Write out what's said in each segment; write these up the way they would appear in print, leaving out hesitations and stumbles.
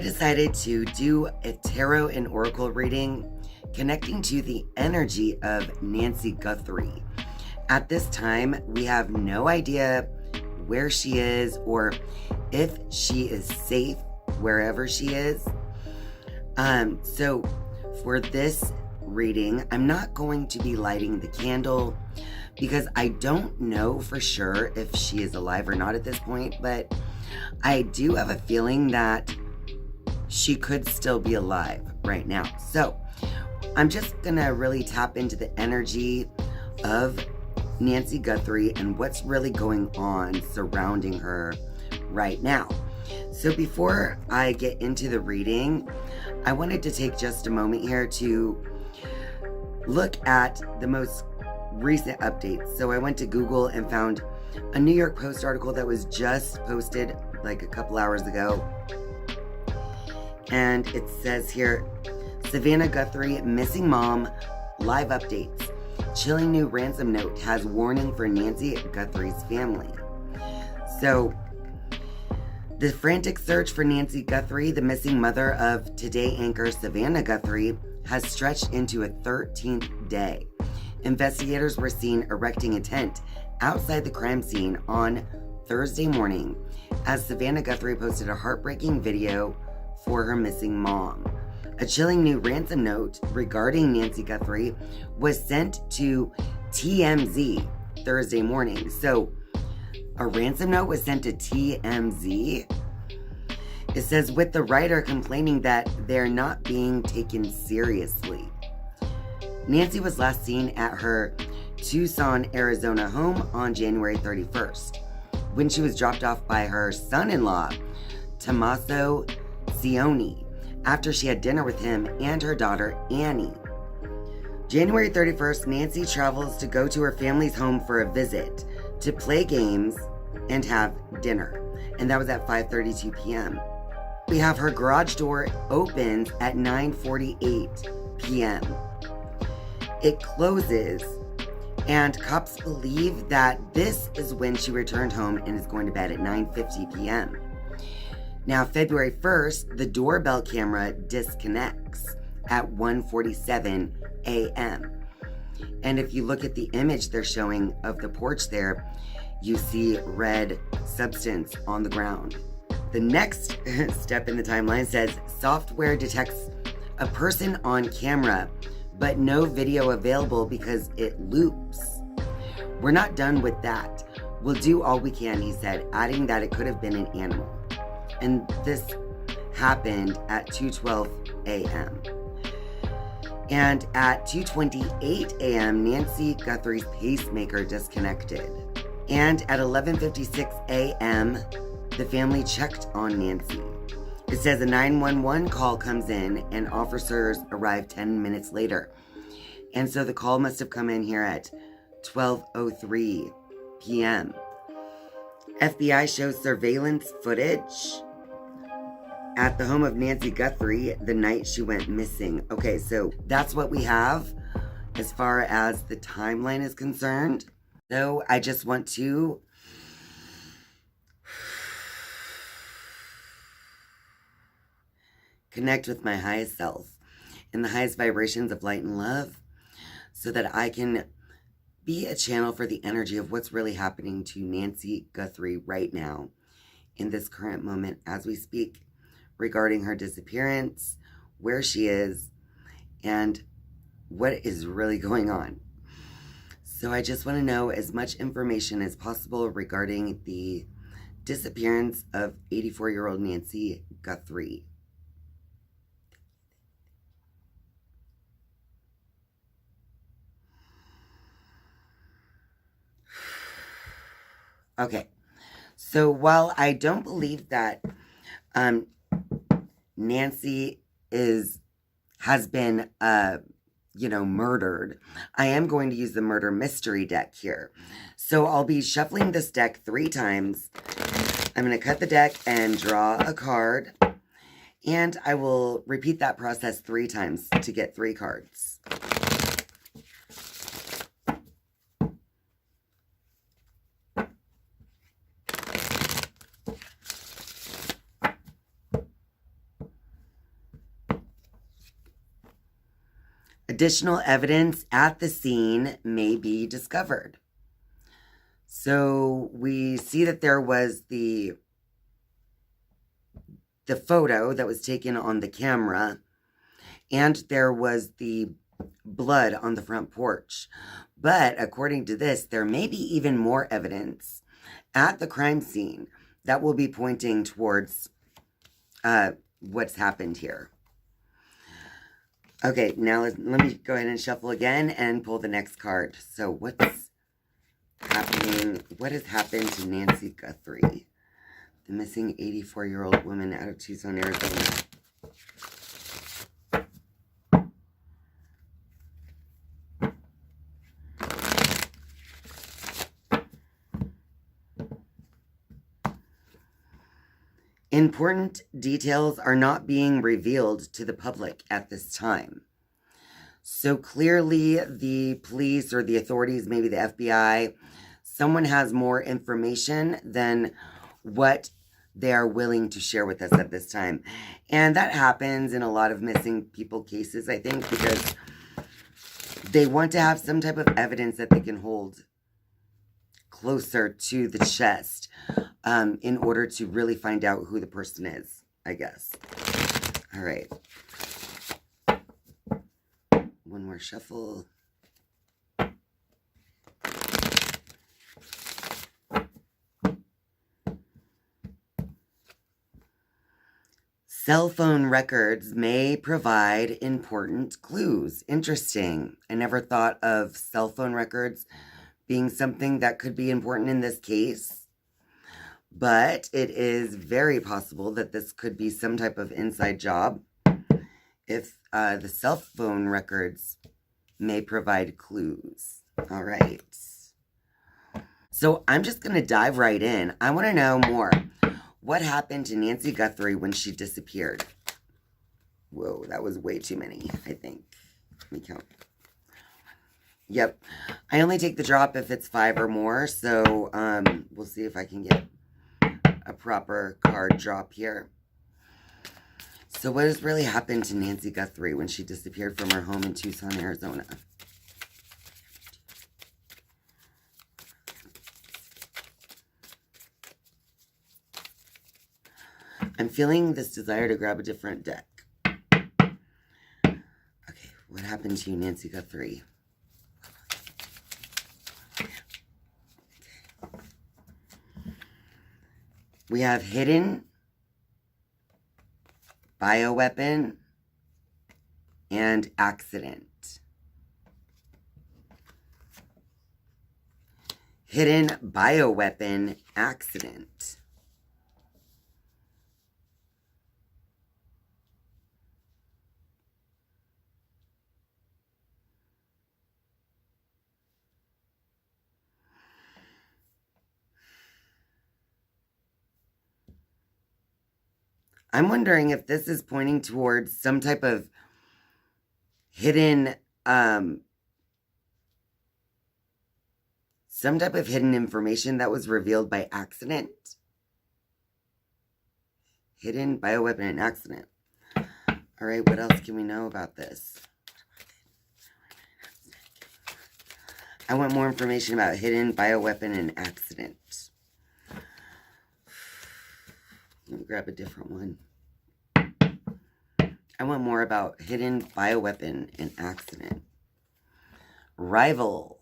I decided to do a tarot and oracle reading connecting to the energy of Nancy Guthrie. At this time, we have no idea where she is or if she is safe wherever she is. So for this reading, I'm not going to be lighting the candle because I don't know for sure if she is alive or not at this point, but I do have a feeling that she could still be alive right now. So I'm just gonna really tap into the energy of Nancy Guthrie and what's really going on surrounding her right now. So before I get into the reading, I wanted to take just a moment here to look at the most recent updates. So I went to Google and found a New York Post article that was just posted like a couple hours ago. And it says here, Savannah Guthrie, missing mom, live updates. Chilling new ransom note has warning for Nancy Guthrie's family. So, the frantic search for Nancy Guthrie, the missing mother of Today anchor Savannah Guthrie, has stretched into a 13th day. Investigators were seen erecting a tent outside the crime scene on Thursday morning as Savannah Guthrie posted a heartbreaking video for her missing mom. A chilling new ransom note regarding Nancy Guthrie was sent to TMZ Thursday morning. So, a ransom note was sent to TMZ? It says, with the writer complaining that they're not being taken seriously. Nancy was last seen at her Tucson, Arizona home on January 31st, when she was dropped off by her son-in-law, Tommaso Cioni, after she had dinner with him and her daughter, Annie. January 31st, Nancy travels to go to her family's home for a visit, to play games and have dinner. And that was at 5:32 p.m. We have her garage door opens at 9:48 p.m. It closes, and cops believe that this is when she returned home and is going to bed at 9:50 p.m. Now, February 1st, the doorbell camera disconnects at 1:47 a.m. And if you look at the image they're showing of the porch there, you see red substance on the ground. The next step in the timeline says software detects a person on camera, but no video available because it loops. We're not done with that. We'll do all we can, he said, adding that it could have been an animal. And this happened at 2:12 a.m. And at 2:28 a.m., Nancy Guthrie's pacemaker disconnected. And at 11:56 a.m., the family checked on Nancy. It says a 911 call comes in and officers arrive 10 minutes later. And so the call must have come in here at 12:03 p.m. FBI shows surveillance footage at the home of Nancy Guthrie the night she went missing. Okay, so that's what we have as far as the timeline is concerned. So I just want to connect with my highest self in the highest vibrations of light and love so that I can be a channel for the energy of what's really happening to Nancy Guthrie right now in this current moment as we speak, regarding her disappearance, where she is, and what is really going on. So I just want to know as much information as possible regarding the disappearance of 84-year-old Nancy Guthrie. Okay, so while I don't believe that Nancy has been murdered, I am going to use the murder mystery deck here. So I'll be shuffling this deck 3 times. I'm going to cut the deck and draw a card, and I will repeat that process 3 times to get 3 cards. Additional evidence at the scene may be discovered. So we see that there was the photo that was taken on the camera, and there was the blood on the front porch. But according to this, there may be even more evidence at the crime scene that will be pointing towards what's happened here. Okay, now let me go ahead and shuffle again and pull the next card. So what's happening? What has happened to Nancy Guthrie, the missing 84-year-old woman out of Tucson, Arizona? Important details are not being revealed to the public at this time. So clearly the police or the authorities, maybe the FBI, someone has more information than what they are willing to share with us at this time. And that happens in a lot of missing people cases, I think, because they want to have some type of evidence that they can hold closer to the chest in order to really find out who the person is, I guess. All right. One more shuffle. Cell phone records may provide important clues. Interesting. I never thought of cell phone records being something that could be important in this case. But it is very possible that this could be some type of inside job if the cell phone records may provide clues. All right. So I'm just going to dive right in. I want to know more. What happened to Nancy Guthrie when she disappeared? Whoa, that was way too many, I think. Let me count. Yep. I only take the drop if it's 5 or more, so we'll see if I can get a proper card drop here. So what has really happened to Nancy Guthrie when she disappeared from her home in Tucson, Arizona? I'm feeling this desire to grab a different deck. Okay, what happened to you, Nancy Guthrie? We have hidden, bioweapon, and accident. Hidden bioweapon accident. I'm wondering if this is pointing towards some type of hidden, information that was revealed by accident. Hidden bioweapon and accident. All right, what else can we know about this? I want more information about hidden bioweapon and accident. Let me grab a different one. I want more about hidden bioweapon and accident. Rival.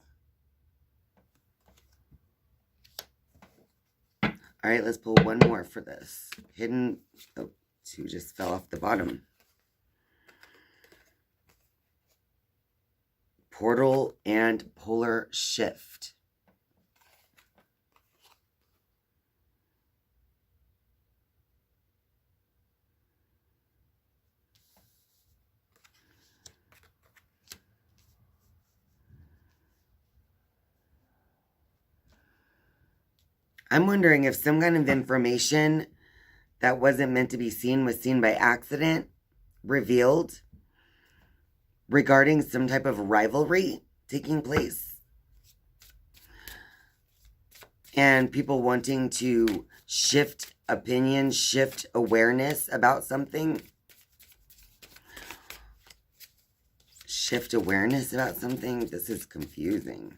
All right, let's pull one more for this. Hidden, oh, 2 just fell off the bottom. Portal and polar shift. I'm wondering if some kind of information that wasn't meant to be seen was seen by accident, revealed, regarding some type of rivalry taking place. And people wanting to shift opinion, shift awareness about something. shift awareness about something. This is confusing.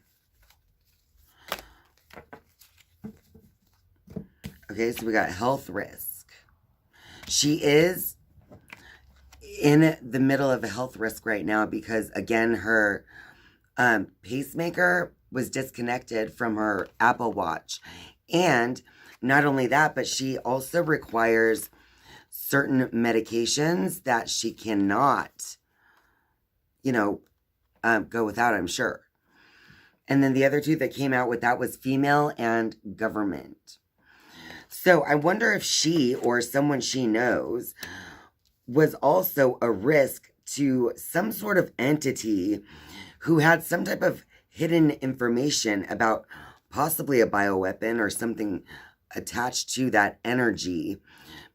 Okay, so we got health risk. She is in the middle of a health risk right now because, again, her pacemaker was disconnected from her Apple Watch. And not only that, but she also requires certain medications that she cannot, go without, I'm sure. And then the other two that came out with that was female and government. So I wonder if she or someone she knows was also a risk to some sort of entity who had some type of hidden information about possibly a bioweapon or something attached to that energy,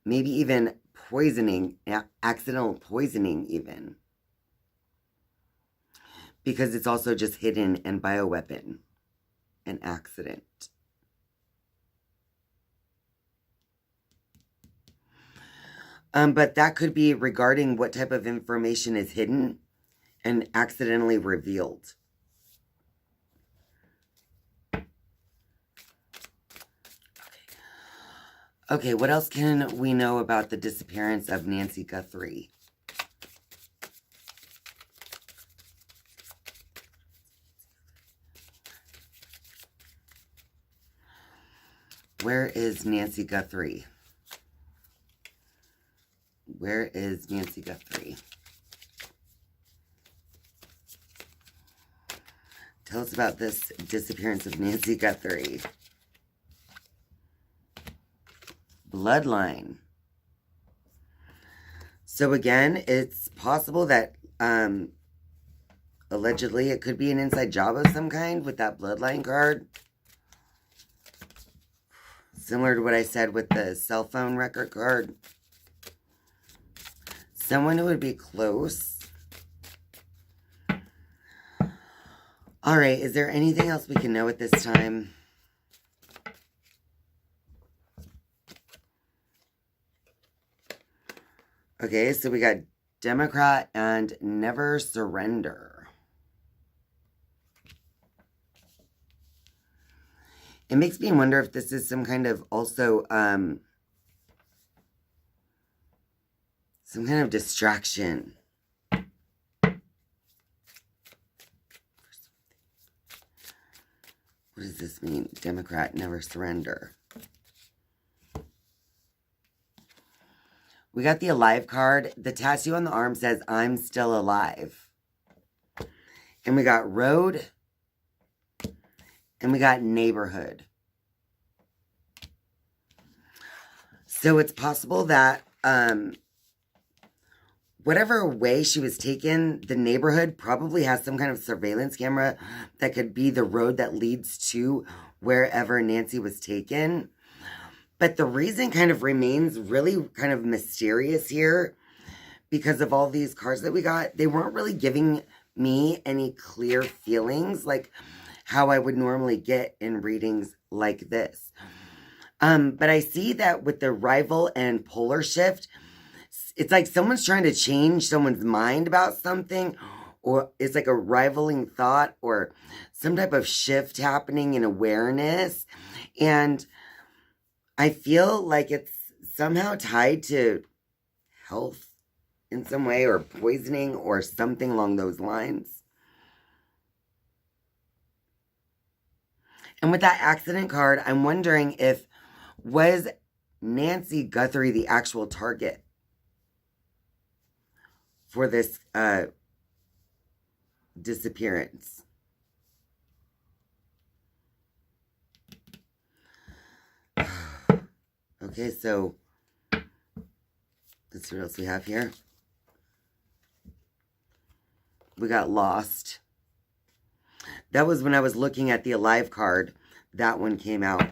maybe even poisoning, accidental poisoning even. Because it's also just hidden and bioweapon, an accident. But that could be regarding what type of information is hidden and accidentally revealed. Okay, what else can we know about the disappearance of Nancy Guthrie? Where is Nancy Guthrie? Where is Nancy Guthrie? Tell us about this disappearance of Nancy Guthrie. Bloodline. So again, it's possible that allegedly it could be an inside job of some kind with that bloodline card. Similar to what I said with the cell phone record card. Someone who would be close. All right, is there anything else we can know at this time? Okay, so we got Democrat and never surrender. It makes me wonder if this is some kind of also, some kind of distraction. What does this mean? Democrat, never surrender. We got the alive card. The tattoo on the arm says, I'm still alive. And we got road. And we got neighborhood. So it's possible that whatever way she was taken, the neighborhood probably has some kind of surveillance camera that could be the road that leads to wherever Nancy was taken. But the reason kind of remains really kind of mysterious here because of all these cards that we got. They weren't really giving me any clear feelings like how I would normally get in readings like this. But I see that with the rival and polar shift, it's like someone's trying to change someone's mind about something, or it's like a rivaling thought or some type of shift happening in awareness. And I feel like it's somehow tied to health in some way, or poisoning or something along those lines. And with that accident card, I'm wondering if was Nancy Guthrie the actual target for this disappearance? Okay, so let's see what else we have here. We got lost. That was when I was looking at the alive card. That one came out.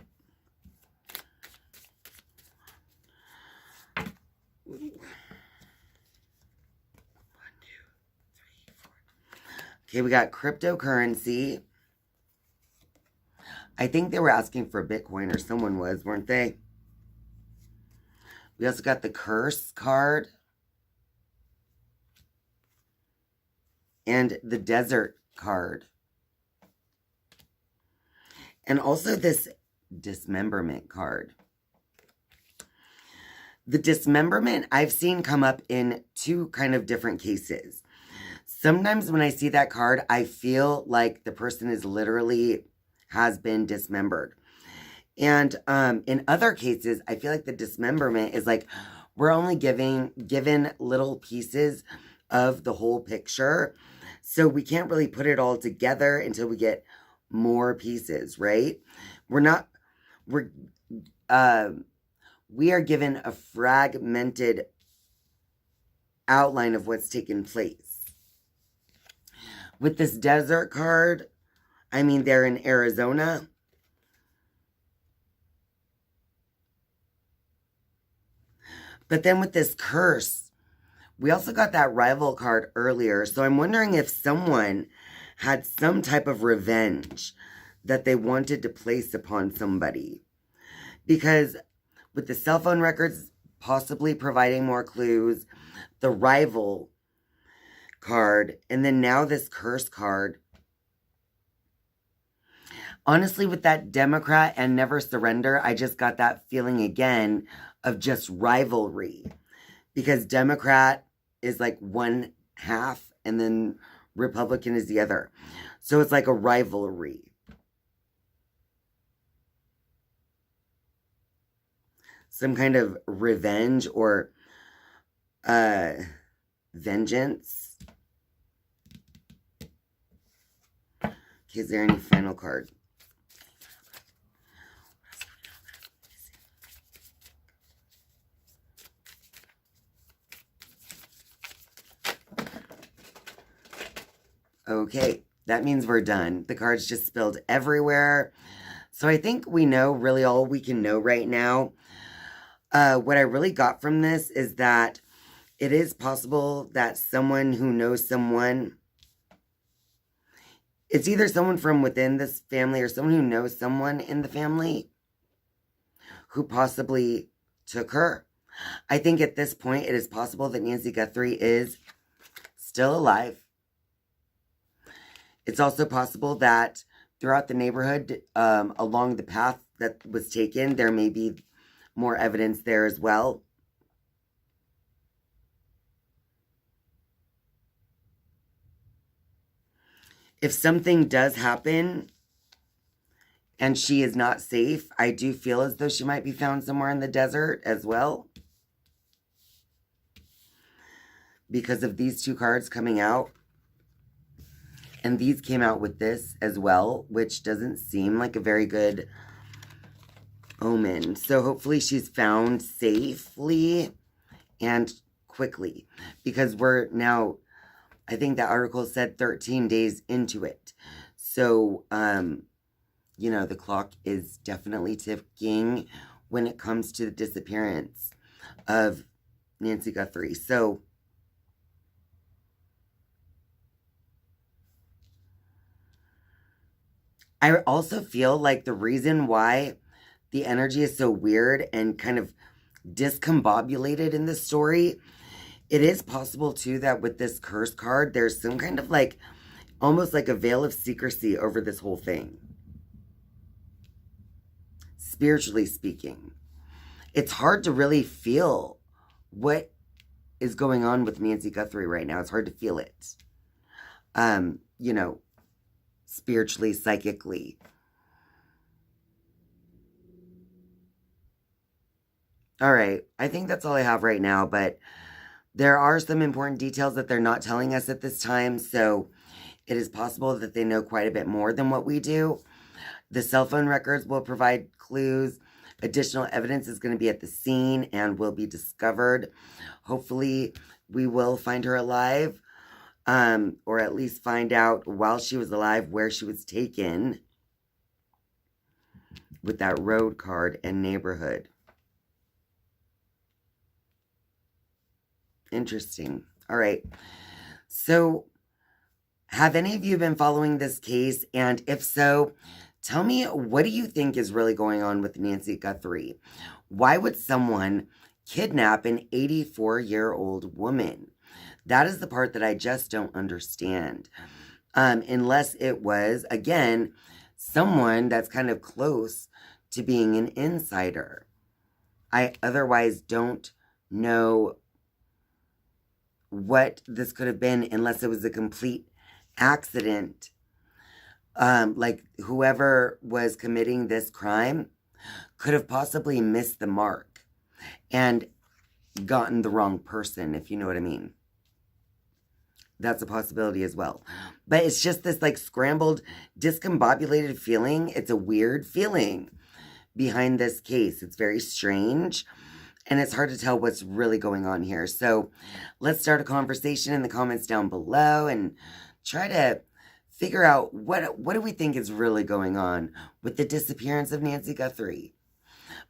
Okay, we got cryptocurrency. I think they were asking for Bitcoin, or someone was, weren't they? We also got the curse card. and the desert card. And also this dismemberment card. The dismemberment I've seen come up in two kind of different cases. Sometimes when I see that card, I feel like the person is literally has been dismembered. And in other cases, I feel like the dismemberment is like we're only given little pieces of the whole picture. So we can't really put it all together until we get more pieces, right? We are given a fragmented outline of what's taken place. With this desert card, I mean, they're in Arizona. But then with this curse, we also got that rival card earlier. So I'm wondering if someone had some type of revenge that they wanted to place upon somebody. Because with the cell phone records possibly providing more clues, the rival card, and then now this curse card. Honestly, with that Democrat and Never Surrender, I just got that feeling again of just rivalry. Because Democrat is like one half and then Republican is the other. So it's like a rivalry. Some kind of revenge or vengeance. Okay, is there any final card? Okay, that means we're done. The cards just spilled everywhere. So I think we know really all we can know right now. What I really got from this is that it is possible that someone who knows someone, it's either someone from within this family or someone who knows someone in the family who possibly took her. I think at this point it is possible that Nancy Guthrie is still alive. It's also possible that throughout the neighborhood, along the path that was taken, there may be more evidence there as well. If something does happen and she is not safe, I do feel as though she might be found somewhere in the desert as well. Because of these two cards coming out. And these came out with this as well, which doesn't seem like a very good omen. So hopefully she's found safely and quickly. Because we're now, I think the article said 13 days into it. So, you know, the clock is definitely ticking when it comes to the disappearance of Nancy Guthrie. So, I also feel like the reason why the energy is so weird and kind of discombobulated in this story, it is possible too that with this curse card, there's some kind of like, almost like a veil of secrecy over this whole thing. Spiritually speaking. It's hard to really feel what is going on with Nancy Guthrie right now. It's hard to feel it. You know, spiritually, psychically. All right, I think that's all I have right now, but there are some important details that they're not telling us at this time, so it is possible that they know quite a bit more than what we do. The cell phone records will provide clues. Additional evidence is going to be at the scene and will be discovered. Hopefully, we will find her alive. Or at least find out while she was alive where she was taken with that road card and neighborhood. Interesting. All right. So, have any of you been following this case? And if so, tell me, what do you think is really going on with Nancy Guthrie? Why would someone kidnap an 84-year-old woman? That is the part that I just don't understand. Unless it was, again, someone that's kind of close to being an insider. I otherwise don't know what this could have been unless it was a complete accident. Like whoever was committing this crime could have possibly missed the mark and gotten the wrong person, if you know what I mean. That's a possibility as well. But it's just this like scrambled, discombobulated feeling. It's a weird feeling behind this case. It's very strange. And it's hard to tell what's really going on here. So let's start a conversation in the comments down below and try to figure out what do we think is really going on with the disappearance of Nancy Guthrie.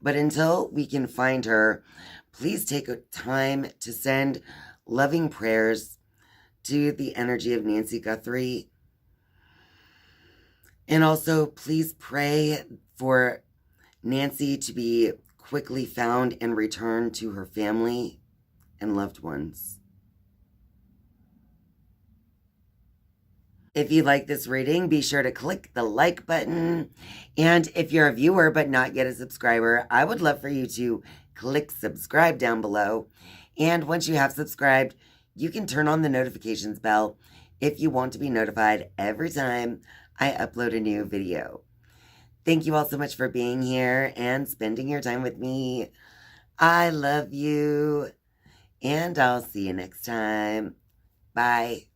But until we can find her, please take time to send loving prayers to the energy of Nancy Guthrie. And also, please pray for Nancy to be quickly found and returned to her family and loved ones. If you like this reading, be sure to click the like button. And if you're a viewer but not yet a subscriber, I would love for you to click subscribe down below. And once you have subscribed, you can turn on the notifications bell if you want to be notified every time I upload a new video. Thank you all so much for being here and spending your time with me. I love you, and I'll see you next time. Bye.